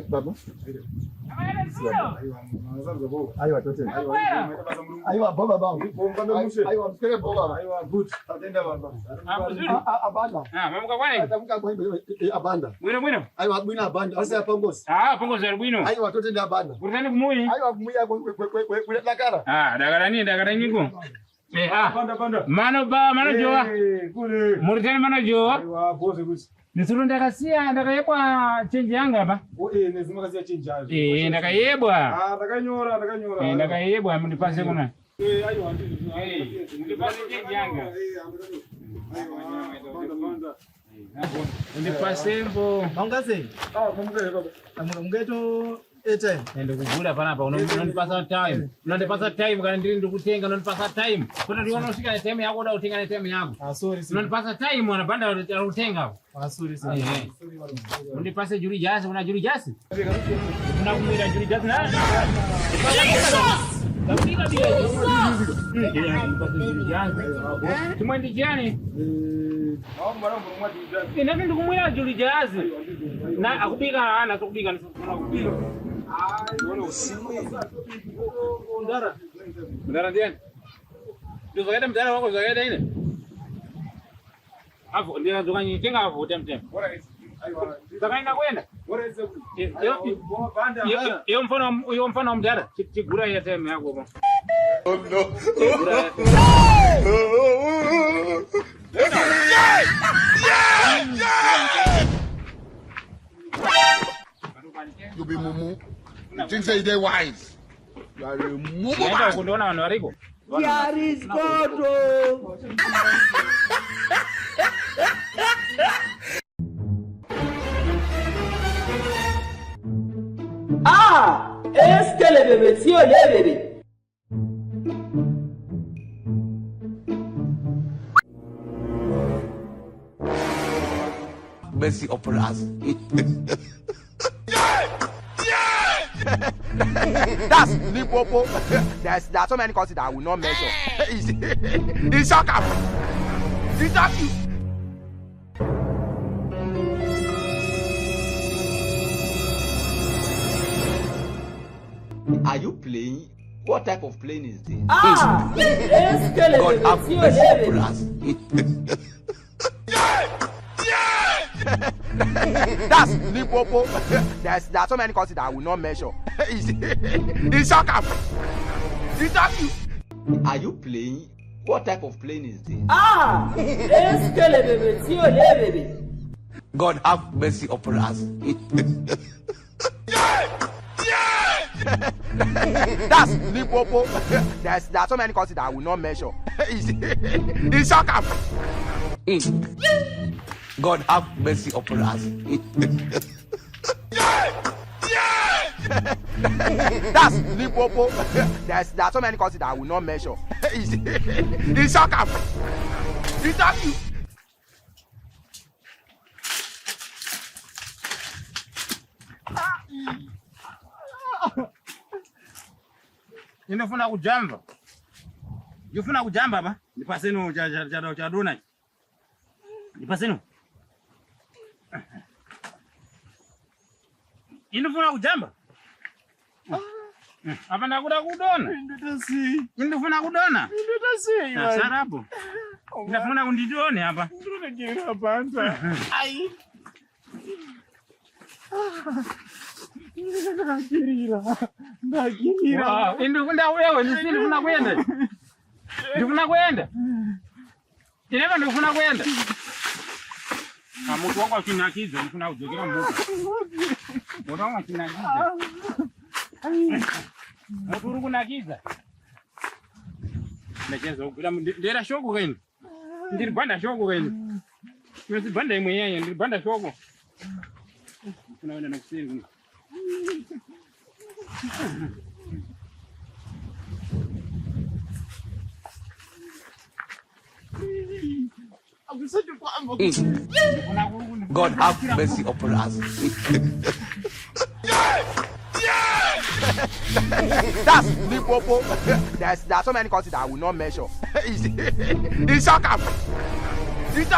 Baba. Aiwa tote. Aiwa baba bangu. Aiwa msikele baba. Aiwa good. Atenda baba. Abanda. Mamuka kwani? Atamuka kwa abanda. Bwino. Aiwa bwino abanda. Asa pongosi. Pongosi ya bwino. Aiwa tote nda abanda. Kurutani kumui. Aiwa kumuya kule dakara. Dakara niko. Banda. Mano joa. Kule. Murutani mano joa. Aiwa boze gusi. Nisuru ndakasia ndakayebwa change yanga apa? Nezima kasia change yazo. Ndakayebwa. Ndakanyora. Ndakayebwa mundipase kuna. Aiwa mundipase change yanga. Banda. Mundipase mbo. Mangase. Mangase baba. Mungeto ete. Ende kugula panapa unondipasa time. Unondipasa time kana ndiri ndikutenga unondipasa time. Kuti ndiona usika time yako da utenga time yako. Sorry. Unondipasa time mwana banda utenga. Sorry. Undipase juri jasi, una juri jasi? Unakumwira juri jasi na? Tumwendi jiani? Nani ndikumwira juri jasi? Na akubika ana kubika nakubika. Mdara ndiani? Ndozagenda mdara wako zagenda ine? Hapo ndio ndoka nyitenga hapo temtem. Zakaina kwenda? Yo mfano mdara chigura ya time yako hapo. Oh no. You be mumu. You think say they wise. You are a mumu. Nenda kuona wana wariko. There is God. Est-ce que le bébé, si on est bébé? Mercy upon us. That's Lipopo. There are so many causes that I will not measure. It's shocking. It's shocking. Are you playing? What type of plane is this? Est-ce que le God have bébé, mercy si on est upon bébé? us. That's Lipopo. There are so many causes that I will not measure. It's shocking. It's shocking. Are you playing? What type of plane is this? Est-ce que le bébé, si on est bébé? God have mercy upon us. That's Lipopo. There are so many causes that I will not measure. It's shocking. God have mercy upon us. That's Lipopo. There are so many causes that I will not measure. It's shocking. It's shocking. Ninafuna kujamba. Yufuna kujamba ba? Nipasenu cha dona. Nipasenu. Inafuna kujamba. Apa ndakuda kudona? Nditasi. Indifuna kudona? Nditasi. Sarapo. Ndafuna kundidone hapa. Ndinogera banda. Ai. Ndakirira. Indikunda wewe ndifuna kwenda. Ndifuna kwenda. Ndineva ndifuna kwenda. Mutu wako akinakiza ndifuna kujokera mbuka. Mutu wako akinakiza. Mutu uri kunakiza. Ndacheza ukira ndera shoko kaini. Ndiri banda shoko kaini. Mwesi banda imwe yeye ndiri banda shoko. Tunaenda na kusini. God have mercy upon us. That's Lipopo. There are so many causes that I will not measure. It's shocking.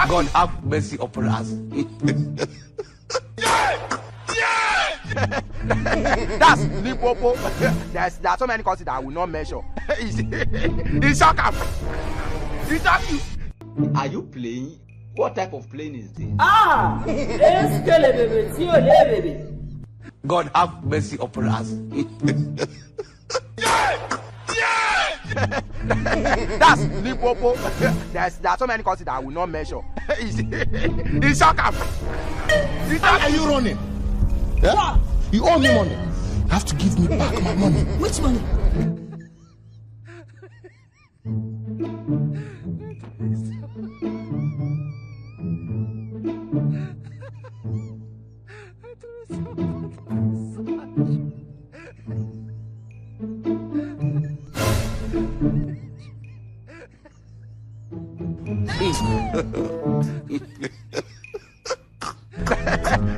God have mercy upon us. That's Limpopo. There are so many countries that I will not mention. It's shocking. It's shocking. Are you playing? What type of plane is this? Ah! Est-ce que les bébés tient les bébés? God have mercy upon us. That's Limpopo. There are so many countries that I will not mention. It's shocking. Are you running? Yeah? You owe me money. You have to give me back my money. Which money?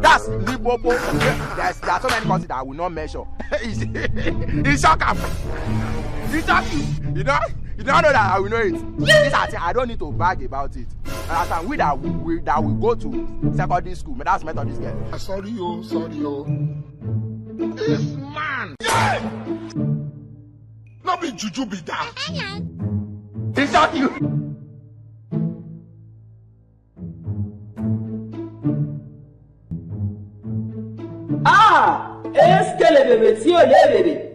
That's Limpopo. There are so many countries that I will not mention. It's shocking. It's shocking. You don't know that I will know it. This I don't need to brag about it. And we that will go to secondary school, but that's Methodist girl. Sorry, yo. This man. Not be juju be that. It's shocking. Ah! Est-ce que les bébés tient les bébés?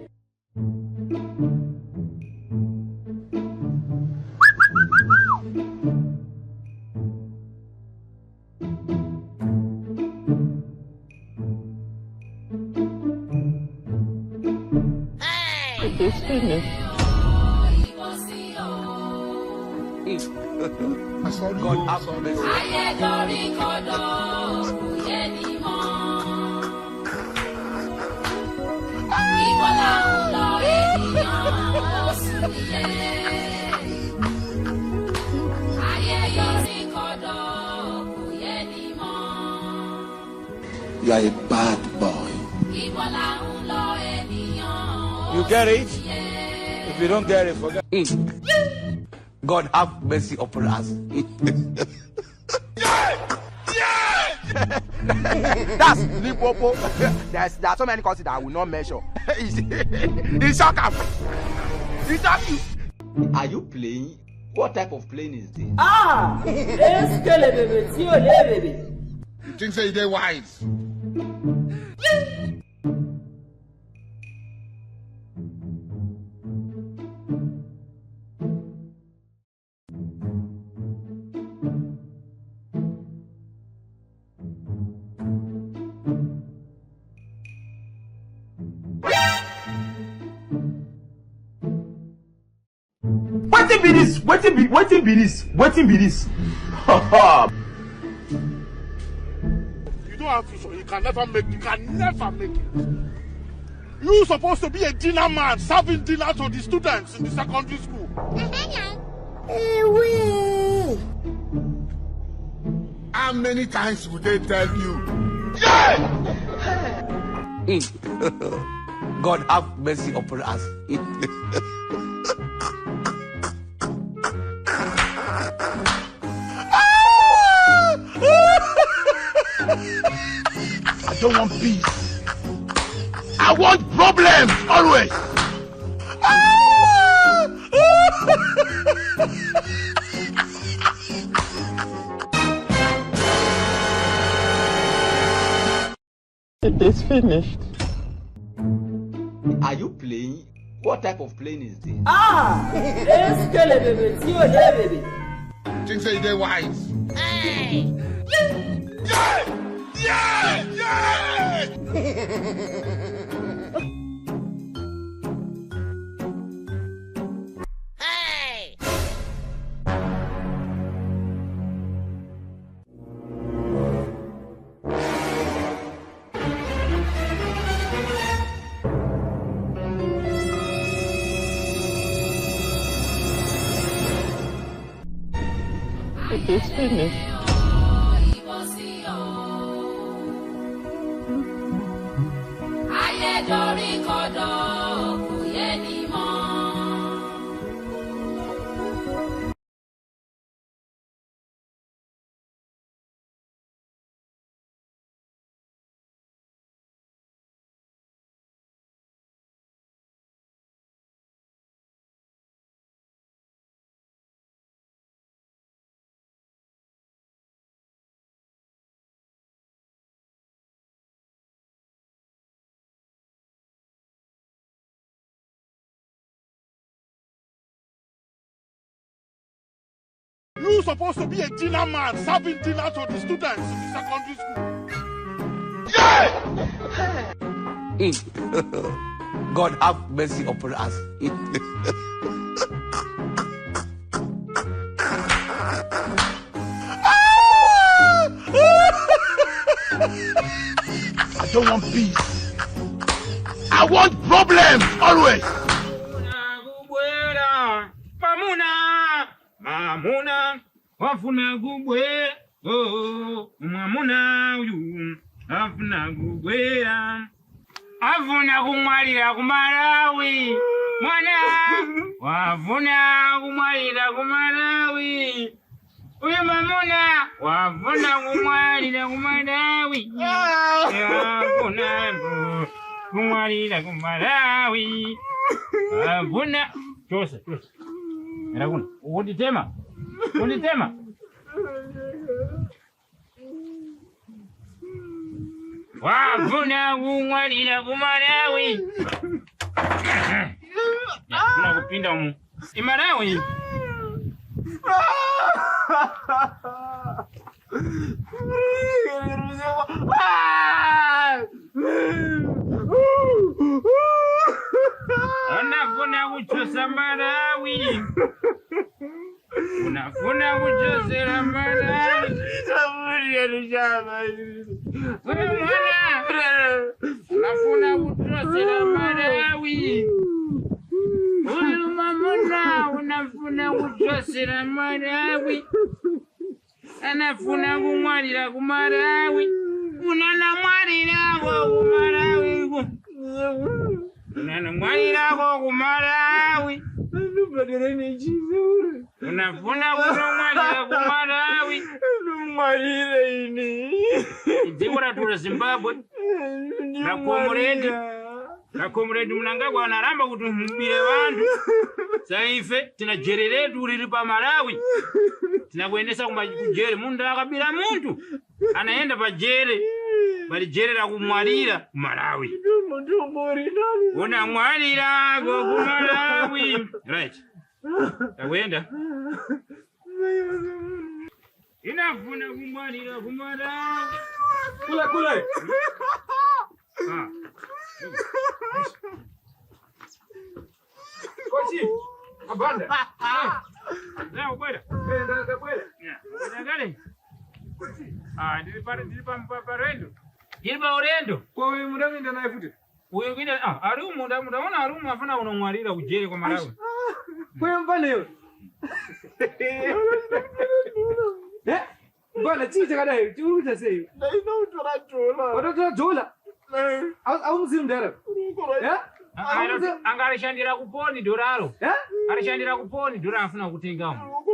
It's finished. Sorry, God have mercy. You are a bad boy. You get it? If you don't get it, forget it. God have mercy upon us. That's Limpopo. There are so many countries that I will not mention. It's shocking. It's shocking. Are you playing? What type of plane is this? Ah! Est-ce que les bébés tient les bébés? You think say they wise? Wetin be this? Wetin be this? Wetin be this? You don't have vision. You can never make it. You supposed to be a dinner man, serving dinner to the students in the secondary school. How many times would they tell you? God have mercy upon us. I don't want peace. I want problems always. It is finished. Are you playing? What type of plane is this? Ah! Est-ce que les bébés tient les bébés? You think say they wise? It is finished. You supposed to be a dinner man, serving dinner to the students in the secondary school. Yeah! God have mercy upon us. I don't want peace. I want problems always. Mamuna, wafuna gubwe, oh, mamuna uyu, afuna gubwe, afuna kumwalira kuMalawi, mwana, wafuna kumwalira kuMalawi, uyu mamuna, wafuna kumwalira kuMalawi, wafuna kumwalira kuMalawi, wafuna, chose. Erakuna, unditema. Wafuna kumwalira kuMalawi. Kuna kupinda umu. Malawi. Unafuna kuchosa Malawi. Unafuna kuchosera Malawi. Unafuna kuchosera Malawi. Uyu mamuna unafuna kuchosera Malawi. Anafuna kumwalira kuMalawi. Unanamwalira kuMalawi. Unanamwalira kuMalawi. Unafuna kumwalira kuMalawi. Mwalire ini. Ndikora tura Zimbabwe. Nakomredi Mnangagwa anaramba kuti mbire vantu. Saife tinajerere turiri pa Malawi. Tinakuendesa kujere mundu akabira muntu. Anaenda pa jere. Bali jere la kumwalira kuMalawi. Unamwalira kuMalawi. Right. Tawenda. Inafuna kumwalira kuMalawi. Kule. Kochi. Abanda. Leo kwenda. Ndio kwenda. Ndio. Ndilipa rendo. Ndilipa orendo. Kwa wewe mudamu ndio naifute. Wewe ngine arumu ndaona arumu afana unomwalira kujere kwa Malawi. Kwa mbona hiyo? Bwana chicha kadai, chiuta sei. Ndio utola. Watoto dola. Au mzimdara. Angarishandira kuponi doraro. Arishandira kuponi dora afuna kutengamu.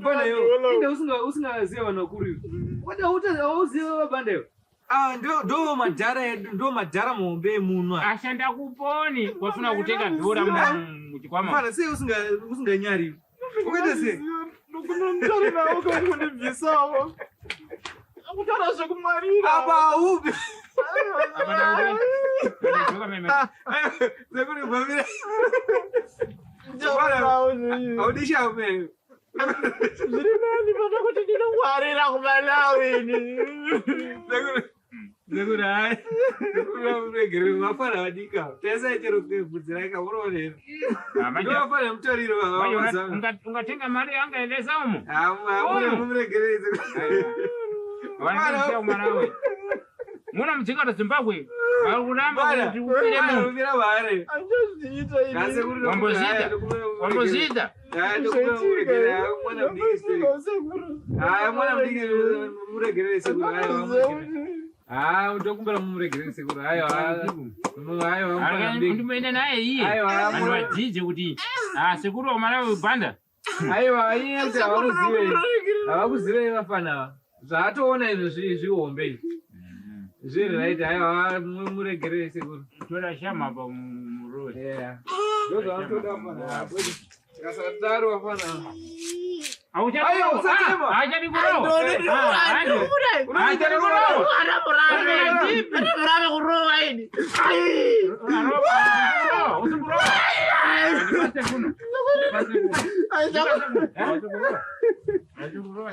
Bwana hiyo. Ndio usingaziwa na kuri. Wada uziwa bandeyo. Ndo madhara muombe munwa. Ashanda kuponi wafuna kutenga dora muchikwama. Bwana sei usinganyari. Ukaita sei. Ndokunomtari nawo kuni visawo. Akutara zvekumwarira. Aba ubi. Abana ubi. Ndoka meme. Sekuri bamira. Audisha meme. Zirinani bana kuti ndinongwarira kuMalawi ni. Sekuri. Sekuri mafara wadika. Pesa ichero kubudzira kaurone. Ndo afara mtoriro baba. Ungatenga mari angaendesa umo. Muregereze. Wanaenda Malawi. Muna mchika Zimbabwe. Aluramba kuti upire mu. Upira bare. Anjozita ini. Kase kuri Wambozita. Ndikuregera mwana mdiki. Mwana mdiki muregereze kuri ayo. Ndokumbera muregereze kuri ayo. Mwana mdiki. Ndimenda naye iye. Anwajije kuti sekuru Malawi BANDA. Ayo ayinza abakuzive vafana. Zvatoona izvo zviombe. Zviri right ayo muregerese kuri. Tora shama pa murori. Yeah. Ndoza atoda fana. Kasataro wafana. Ayo usatema. Acha nikuro. Acha nikuro. Ana kuroa ini. Usukuro. Pase kuno. Acha kuroa.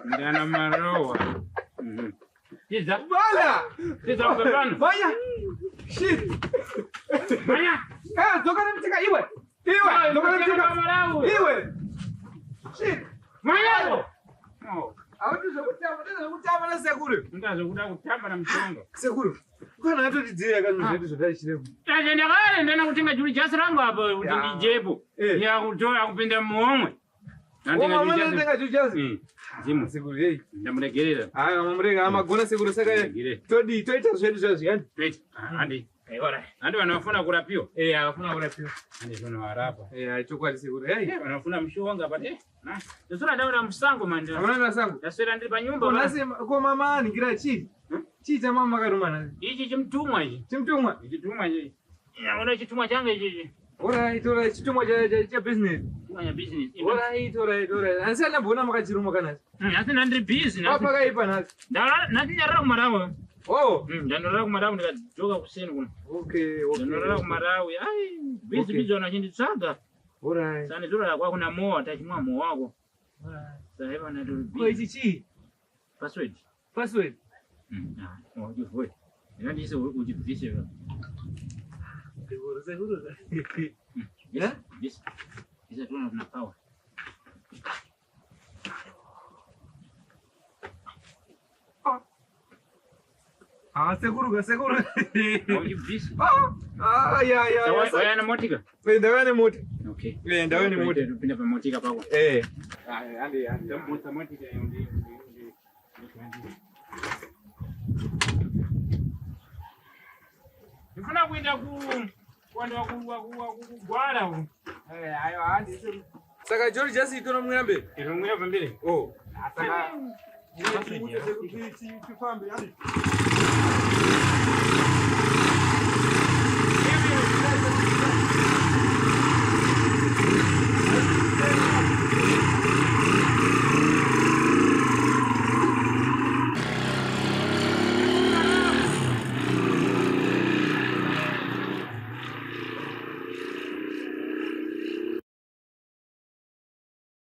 Ndana maroa. Kiza. Bala. Kiza mbebana. Vaya. Shit. Maya. Toka namtika iwe. Toka namtika Malawi. iwe. Shit. Maya. Awuti zokutamba na sekuru. Ndazo kuda kutamba na mchongo. Sekuru. Kana natotidira kana zvedu zvatashiremo. Tazenda kale ndana kutenga juli jasi rangu apa kuti ndijepo. Ya kutoa kupinda muomwe. Ndinga juli jasi. Zimu sekuru hey. Ndamuregerera. Aya mamurenga amagona sekuru saka. Toita zvedu zvazi yani. Wait. Andi. Ora. Andi wanafuna kurapiwa. Akafuna kurapiwa. Andi zvono harapa. Chokwadi sekuru. Hey. Wanafuna mshonga but na. Ndosora ndaona msango manje. Amana sango. Ndasera ndiri panyumba. Unasema kwa mama ani kira chi. Chiita mama karumana. Ichi chimtumwa ichi. Chimtumwa. Chitumwa ichi. Ona chitumwa changa ichi. Ora chitumwa cha business. Chitumwa cha business. Ora. Ansana mbona makachiruma kana. Asina ndiri busy na. Papa kaipa nasi. Ndanyarara kumarawi. Oh. Ndanyarara kumarawi ndikajoka kuseni kuno. Okay. Ndanyarara kumarawi. Ai, busy ona chinditsanga. Ora. Sani zura kwa kuna moa tachimwa moa wako. Sasa hapa na ndiri busy. Kwa ichi chi? Password. Ujivue. Ndandise ujivise wewe. Seguro. This. Isa tuna power. Seguro. Ujivise. Ya. Waya na motika. Ndawane moti. Okay. Ndawane moti. Tupinde pa motika pako. Andi. Tambuta motika ndi. Nifuna kuenda kugwara uko. Ayo andi. Saka George jasi itono mwambe. Inomwea pambele. Oh. Saka. Tufambe yani.